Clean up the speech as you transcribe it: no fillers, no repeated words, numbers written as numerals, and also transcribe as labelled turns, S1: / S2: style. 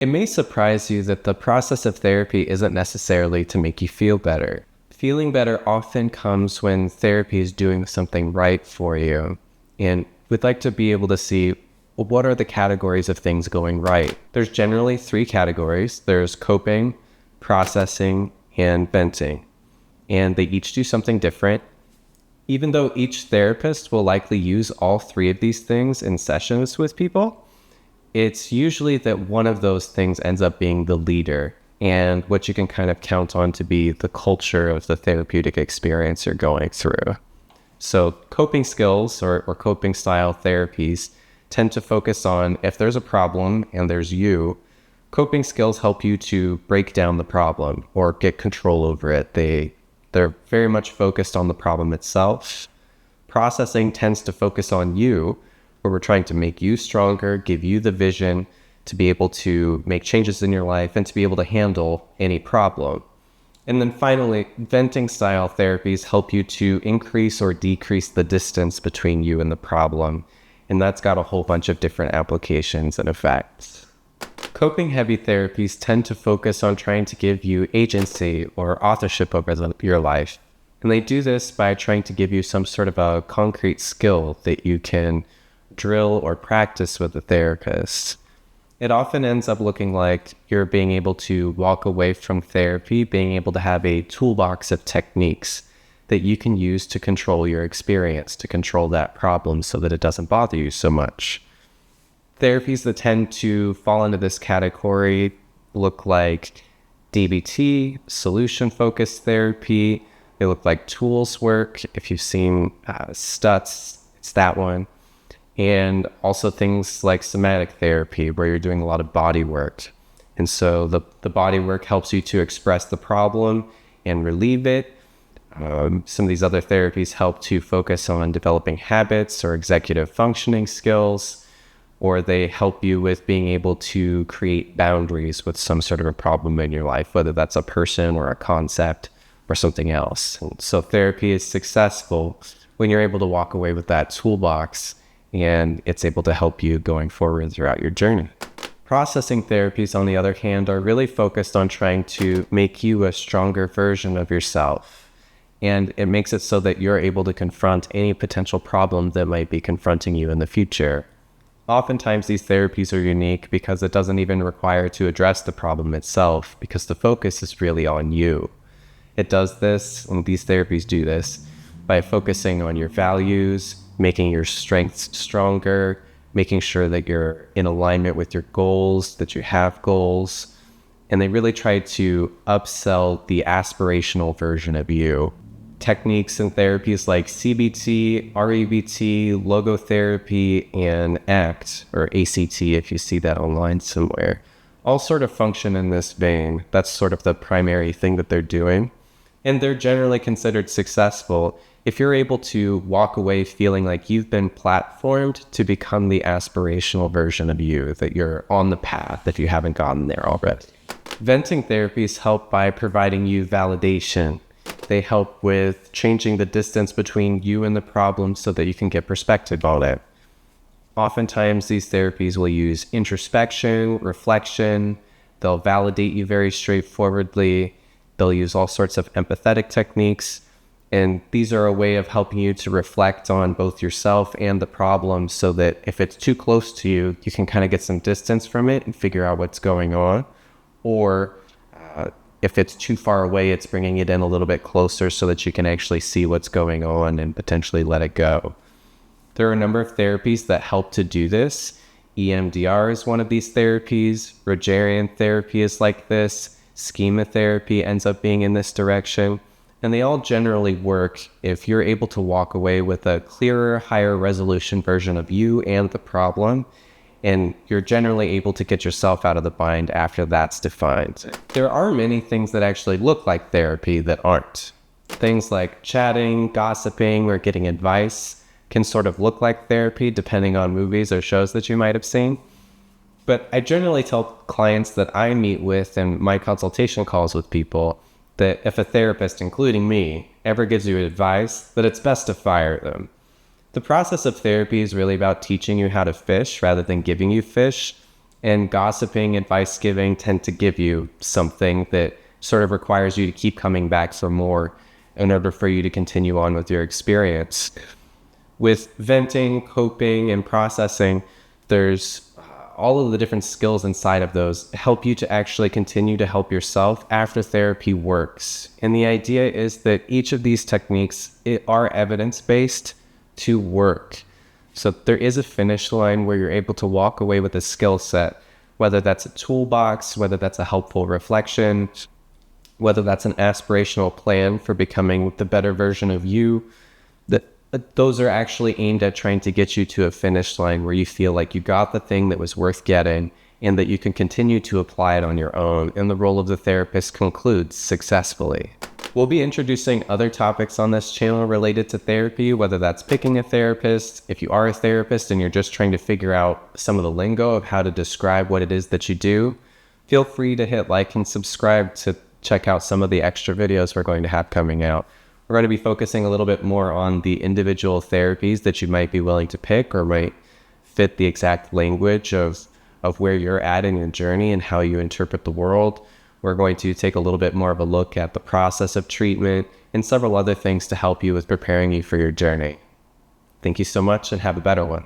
S1: It may surprise you that the process of therapy isn't necessarily to make you feel better. Feeling better often comes when therapy is doing something right for you. And we'd like to be able to see, well, what are the categories of things going right? There's generally 3 categories. There's coping, processing, and venting. And they each do something different. Even though each therapist will likely use all 3 of these things in sessions with people, it's usually that one of those things ends up being the leader and what you can kind of count on to be the culture of the therapeutic experience you're going through. So coping skills or coping style therapies tend to focus on if there's a problem and there's you, coping skills help you to break down the problem or get control over it. They're very much focused on the problem itself. Processing tends to focus on you, where we're trying to make you stronger, give you the vision to be able to make changes in your life and to be able to handle any problem. And then finally, venting style therapies help you to increase or decrease the distance between you and the problem. And that's got a whole bunch of different applications and effects. Coping heavy therapies tend to focus on trying to give you agency or authorship over your life. And they do this by trying to give you some sort of a concrete skill that you can drill or practice with the therapist. It often ends up looking like you're being able to walk away from therapy, being able to have a toolbox of techniques that you can use to control your experience, to control that problem so that it doesn't bother you so much. Therapies that tend to fall into this category look like DBT, solution-focused therapy. They look like tools work. If you've seen Stutz, it's that one. And also things like somatic therapy, where you're doing a lot of body work. And so the body work helps you to express the problem and relieve it. Some of these other therapies help to focus on developing habits or executive functioning skills, or they help you with being able to create boundaries with some sort of a problem in your life, whether that's a person or a concept or something else. And so therapy is successful when you're able to walk away with that toolbox and it's able to help you going forward throughout your journey. Processing therapies, on the other hand, are really focused on trying to make you a stronger version of yourself. And it makes it so that you're able to confront any potential problem that might be confronting you in the future. Oftentimes these therapies are unique because it doesn't even require to address the problem itself, because the focus is really on you. It does this, and these therapies do this, by focusing on your values, making your strengths stronger, making sure that you're in alignment with your goals, that you have goals. And they really try to upsell the aspirational version of you. Techniques and therapies like CBT, REBT, logotherapy, and ACT, or ACT if you see that online somewhere, all sort of function in this vein. That's sort of the primary thing that they're doing. And they're generally considered successful if you're able to walk away feeling like you've been platformed to become the aspirational version of you, that you're on the path if you haven't gotten there already. Venting therapies help by providing you validation. They help with changing the distance between you and the problem so that you can get perspective on it. Oftentimes, these therapies will use introspection, reflection. They'll validate you very straightforwardly. They'll use all sorts of empathetic techniques. And these are a way of helping you to reflect on both yourself and the problem so that if it's too close to you, you can kind of get some distance from it and figure out what's going on. Or if it's too far away, it's bringing it in a little bit closer so that you can actually see what's going on and potentially let it go. There are a number of therapies that help to do this. EMDR is one of these therapies. Rogerian therapy is like this. Schema therapy ends up being in this direction. And they all generally work if you're able to walk away with a clearer, higher resolution version of you and the problem, and you're generally able to get yourself out of the bind after that's defined. There are many things that actually look like therapy that aren't. Things like chatting, gossiping, or getting advice can sort of look like therapy depending on movies or shows that you might have seen. But I generally tell clients that I meet with in my consultation calls with people that if a therapist, including me, ever gives you advice, that it's best to fire them. The process of therapy is really about teaching you how to fish rather than giving you fish. And gossiping, advice giving tend to give you something that sort of requires you to keep coming back for more in order for you to continue on with your experience. With venting, coping, and processing, there's all of the different skills inside of those help you to actually continue to help yourself after therapy works. And the idea is that each of these techniques are evidence-based to work. So there is a finish line where you're able to walk away with a skill set, whether that's a toolbox, whether that's a helpful reflection, whether that's an aspirational plan for becoming the better version of you. Those are actually aimed at trying to get you to a finish line where you feel like you got the thing that was worth getting and that you can continue to apply it on your own, and the role of the therapist concludes successfully. We'll be introducing other topics on this channel related to therapy, whether that's picking a therapist, if you are a therapist and you're just trying to figure out some of the lingo of how to describe what it is that you do. Feel free to hit like and subscribe to check out some of the extra videos we're going to have coming out. We're going to be focusing a little bit more on the individual therapies that you might be willing to pick or might fit the exact language of where you're at in your journey and how you interpret the world. We're going to take a little bit more of a look at the process of treatment and several other things to help you with preparing you for your journey. Thank you so much and have a better one.